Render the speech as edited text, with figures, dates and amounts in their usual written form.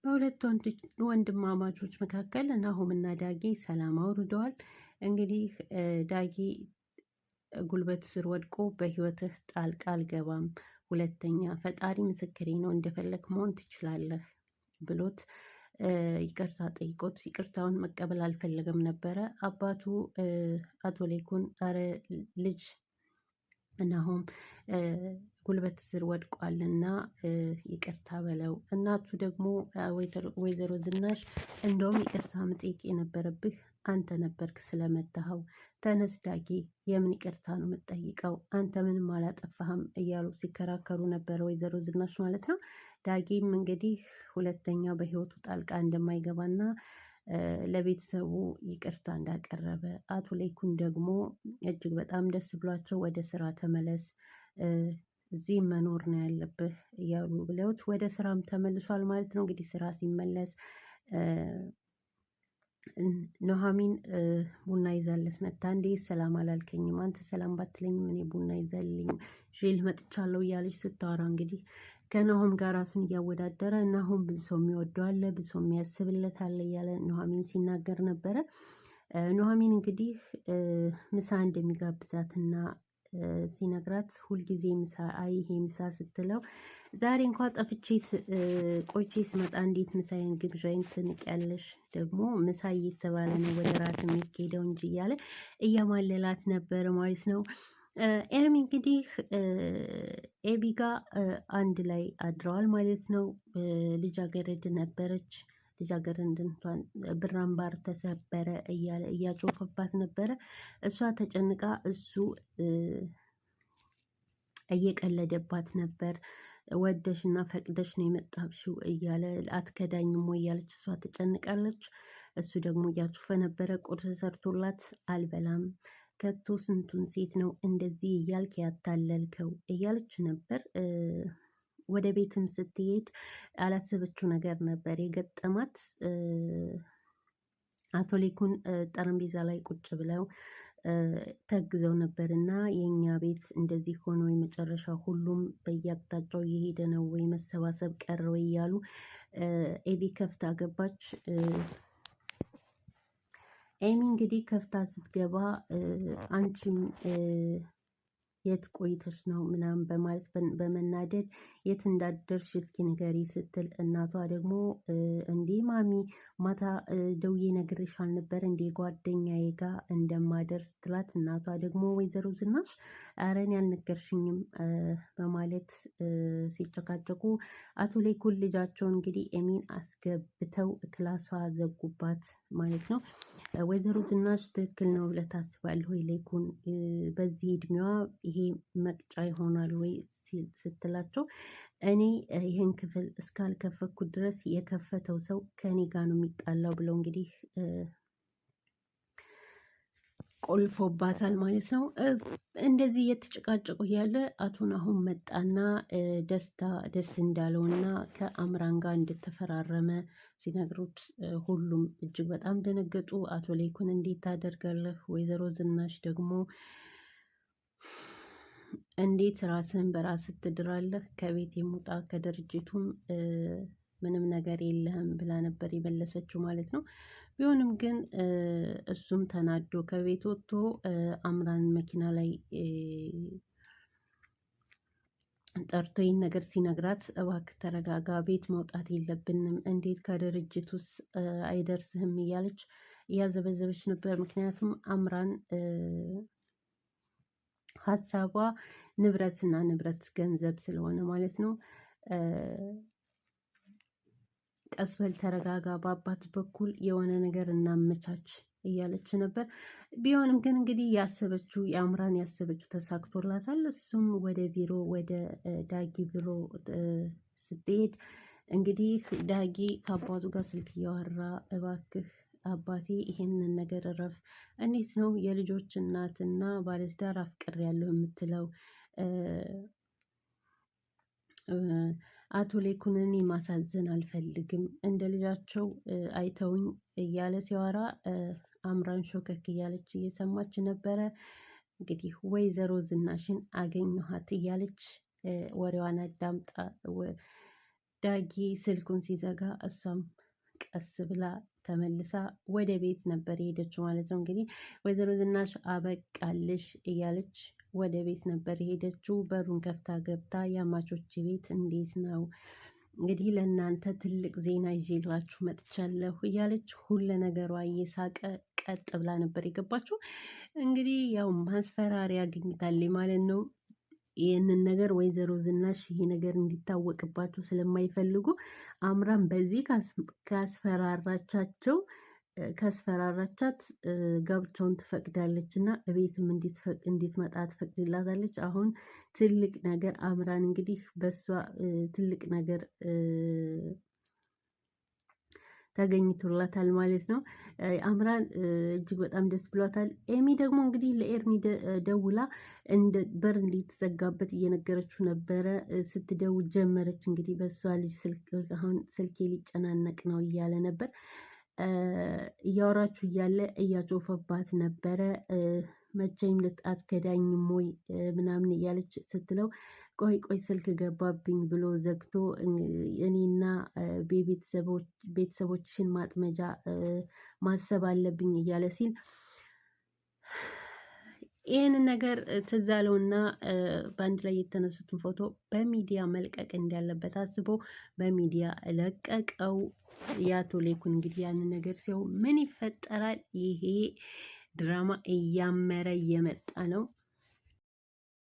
በሁለት ወንድማማቾች መካከል ናሆምና ዳጊ ሰላም አውርደዋል። እንግዲህ ዳጊ ጉልበት ስር ወድቆ በህይወትህ ጣልቃ አልገባም፣ ሁለተኛ ፈጣሪ ምስክሬ ነው፣ እንደፈለግ መሆን ትችላለህ ብሎት ይቅርታ ጠይቆት ይቅርታውን መቀበል አልፈለገም ነበረ። አባቱ አቶ ሌኩን አረ ልጅ ናሆም ጉልበት ስር ወድቋልና ይቅርታ በለው። እናቱ ደግሞ ወይዘሮ ዝናሽ እንደውም ይቅርታ መጠየቅ የነበረብህ አንተ ነበርክ ስለመታኸው፣ ተነስ ዳጊ፣ የምን ይቅርታ ነው የምትጠይቀው? አንተ ምንም አላጠፋህም እያሉ ሲከራከሩ ነበረ፣ ወይዘሮ ዝናሽ ማለት ነው። ዳጊም እንግዲህ ሁለተኛ በህይወቱ ጣልቃ እንደማይገባና ለቤተሰቡ ይቅርታ እንዳቀረበ፣ አቶ ሌኩን ደግሞ እጅግ በጣም ደስ ብሏቸው ወደ ስራ ተመለስ፣ እዚህ መኖር ነው ያለብህ እያሉ ብለውት ወደ ስራም ተመልሷል ማለት ነው። እንግዲህ ስራ ሲመለስ ኑሐሚን ቡና ይዛለት መታ፣ እንዴ ሰላም አላልከኝም? አንተ ሰላም ባትለኝም እኔ ቡና ይዛልኝ ዤል መጥቻለሁ እያለች ስታወራ እንግዲህ ከናሆም ጋር ራሱን እያወዳደረ ናሆም ብዙ ሰው የሚወደው አለ፣ ብዙ ሰው የሚያስብለት አለ እያለ ኑሐሚን ሲናገር ነበረ። ኑሐሚን እንግዲህ ምሳ እንደሚጋብዛትና ሲነግራት ሁልጊዜ ምሳ አይ ይሄ ምሳ ስትለው ዛሬ እንኳ ጠፍቼ ቆይቼ ስመጣ እንዴት ምሳዬን ግብዣይን ትንቂያለሽ? ደግሞ ምሳ እየተባለ ነው ወደ ራት የሚሄደው እንጂ እያለ እያማለላት ነበር ማለት ነው። ኤርሚ እንግዲህ ኤቢ ጋ አንድ ላይ አድረዋል ማለት ነው። ልጃገረድ ነበረች። ልጃገረድ እንኳን ብር አምባር ተሰበረ እያለ እያጮፈባት ነበረ። እሷ ተጨንቃ እሱ እየቀለደባት ነበር። ወደሽ እና ፈቅደሽ ነው የመጣብሽው እያለ አትከዳኝም ወይ እያለች እሷ ትጨንቃለች። እሱ ደግሞ እያጮፈ ነበረ። ቁርስ ሰርቶላት አልበላም፣ ከቶ ስንቱን ሴት ነው እንደዚህ እያልክ ያታለልከው እያለች ነበር። ወደ ቤትም ስትሄድ ያላሰበችው ነገር ነበር የገጠማት። አቶ ሌኩን ጠረጴዛ ላይ ቁጭ ብለው ተግዘው ነበር እና የእኛ ቤት እንደዚህ ሆኖ የመጨረሻ ሁሉም በየአቅጣጫው እየሄደ ነው ወይ መሰባሰብ ቀረ ወይ እያሉ ኤቢ ከፍታ ገባች። ኤሚ እንግዲህ ከፍታ ስትገባ አንቺም የት ቆይተሽ ነው ምናምን በማለት በመናደድ የት እንዳደርሽ እስኪ ንገሪ ስትል እናቷ ደግሞ እንዴ ማሚ ማታ ደውዬ ነግሬሽ አልነበር እንዴ ጓደኛዬ ጋ እንደማደርስ ትላት። እናቷ ደግሞ ወይዘሮ ዝናሽ ኧረ እኔ አልነገርሽኝም በማለት ሲጨቃጨቁ አቶ ሌኩን ልጃቸውን እንግዲህ ኤሚን አስገብተው ክላሷ ዘጉባት ማለት ነው። ወይዘሮ ዝናሽ ትክክል ነው ብለህ ታስባለህ ወይ ሌኩን በዚህ እድሜዋ ይሄ መቅጫ ይሆናል ወይ ስትላቸው እኔ ይህን ክፍል እስካልከፈትኩት ድረስ የከፈተው ሰው ከኔ ጋር ነው የሚጣላው ብለው እንግዲህ ቆልፎባታል ማለት ነው። እንደዚህ እየተጨቃጨቁ ያለ አቶ ናሆም መጣና ደስ እንዳለውና ከአምራን ጋር እንደተፈራረመ ሲነግሩት ሁሉም እጅግ በጣም ደነገጡ። አቶ ሌኩን እንዴት ታደርጋለህ? ወይዘሮ ዝናሽ ደግሞ እንዴት ራስህን በራስህ ትድራለህ? ከቤት የሙጣ ከድርጅቱም ምንም ነገር የለህም ብላ ነበር የመለሰችው ማለት ነው። ቢሆንም ግን እሱም ተናዶ ከቤት ወጥቶ አምራን መኪና ላይ ጠርቶ ይህን ነገር ሲነግራት እባክህ ተረጋጋ፣ ቤት መውጣት የለብንም፣ እንዴት ከድርጅት ውስጥ አይደርስህም እያለች እያዘበዘበች ነበር። ምክንያቱም አምራን ሀሳቧ ንብረትና ንብረት ገንዘብ ስለሆነ ማለት ነው። ቀስበል ተረጋጋ፣ በአባት በኩል የሆነ ነገር እናመቻች እያለች ነበር። ቢሆንም ግን እንግዲህ ያሰበችው የአምራን ያሰበችው ተሳክቶላታል። እሱም ወደ ቢሮ ወደ ዳጊ ቢሮ ስትሄድ እንግዲህ ዳጊ ከአባቱ ጋር ስልክ እያወራ እባክህ አባቴ ይሄንን ነገር እረፍ፣ እንዴት ነው የልጆች እናትና ባለትዳር አፍቅሬያለሁ የምትለው? አቶ ሌኩንን ማሳዘን አልፈልግም፣ እንደ ልጃቸው አይተውኝ እያለ ሲያወራ አምራን ሾከክ እያለች እየሰማች ነበረ። እንግዲህ ወይዘሮ ዝናሽን አገኘኋት እያለች ወሬዋን አዳምጣ ዳጊ ስልኩን ሲዘጋ እሷም ቀስ ብላ ተመልሳ ወደ ቤት ነበር የሄደችው ማለት ነው። እንግዲህ ወይዘሮ ዝናሽ አበቃልሽ እያለች ወደ ቤት ነበር የሄደችው። በሩን ከፍታ ገብታ የአማቾች ቤት እንዴት ነው እንግዲህ ለእናንተ ትልቅ ዜና ይዤላችሁ መጥቻለሁ እያለች ሁለ ነገሯ እየሳቀ ቀጥ ብላ ነበር የገባችው። እንግዲህ ያው ማስፈራሪያ አግኝታለች ማለት ነው። ይህንን ነገር ወይዘሮ ዝናሽ ይሄ ነገር እንዲታወቅባቸው ስለማይፈልጉ አምራን በዚህ ካስፈራራቻት ጋብቻውን ትፈቅዳለች እና እቤትም እንድትመጣ ትፈቅድላታለች። አሁን ትልቅ ነገር አምራን እንግዲህ በሷ ትልቅ ነገር ተገኝቶላታል ማለት ነው። አምራን እጅግ በጣም ደስ ብሏታል። ኤሚ ደግሞ እንግዲህ ለኤርሚ ደውላ በር እንዲተዘጋበት እየነገረችው ነበረ። ስትደውል ጀመረች እንግዲህ በሷ ልጅ ስልክ አሁን ስልኬ ሊጨናነቅ ነው እያለ ነበር። እያወራችሁ እያለ እያጮፈባት ነበረ። መቼም አትከዳኝም ወይ ምናምን እያለች ስትለው ቆይ ቆይ ስልክ ገባብኝ ብሎ ዘግቶ እኔና ቤተሰቦችሽን ማጥመጃ ማሰብ አለብኝ እያለ ሲል ይህንን ነገር ትዝ አለውና በአንድ ላይ የተነሱትን ፎቶ በሚዲያ መልቀቅ እንዳለበት አስቦ በሚዲያ ለቀቀው። የአቶ ሌኩን እንግዲህ ያንን ነገር ሲያው ምን ይፈጠራል? ይሄ ድራማ እያመረ እየመጣ ነው።